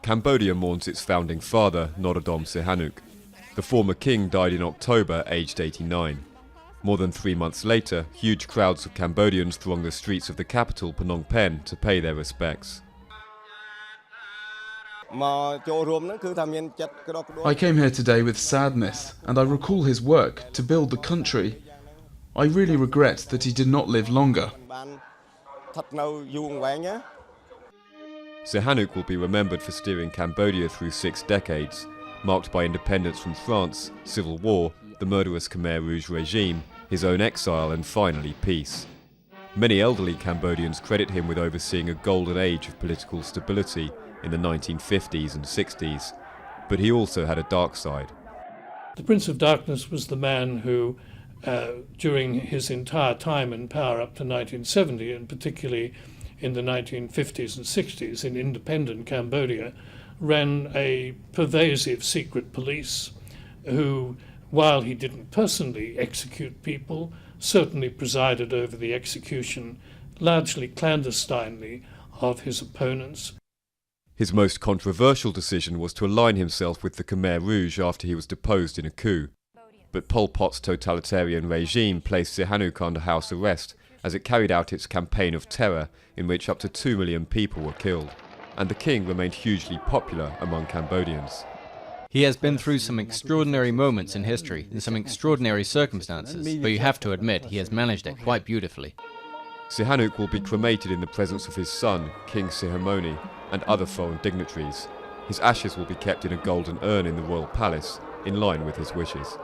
Cambodia mourns its founding father, Norodom Sihanouk. The former king died in October, aged 89. More than 3 months later, huge crowds of Cambodians thronged the streets of the capital, Phnom Penh, to pay their respects. I came here today with sadness, and I recall his work to build the country. I really regret that he did not live longer. Sihanouk will be remembered for steering Cambodia through 6 decades, marked by independence from France, civil war, the murderous Khmer Rouge regime, his own exile, and finally peace. Many elderly Cambodians credit him with overseeing a golden age of political stability in the 1950s and 60s, but he also had a dark side. The Prince of Darkness was the man who, during his entire time in power up to 1970, and particularly in the 1950s and 60s in independent Cambodia, ran a pervasive secret police who, while he didn't personally execute people, certainly presided over the execution, largely clandestinely, of his opponents. His most controversial decision was to align himself with the Khmer Rouge after he was deposed in a coup. But Pol Pot's totalitarian regime placed Sihanouk under house arrest as it carried out its campaign of terror in which up to 2 million people were killed. And the king remained hugely popular among Cambodians. He has been through some extraordinary moments in history, in some extraordinary circumstances, but you have to admit he has managed it quite beautifully. Sihanouk will be cremated in the presence of his son, King Sihamoni, and other foreign dignitaries. His ashes will be kept in a golden urn in the royal palace, in line with his wishes.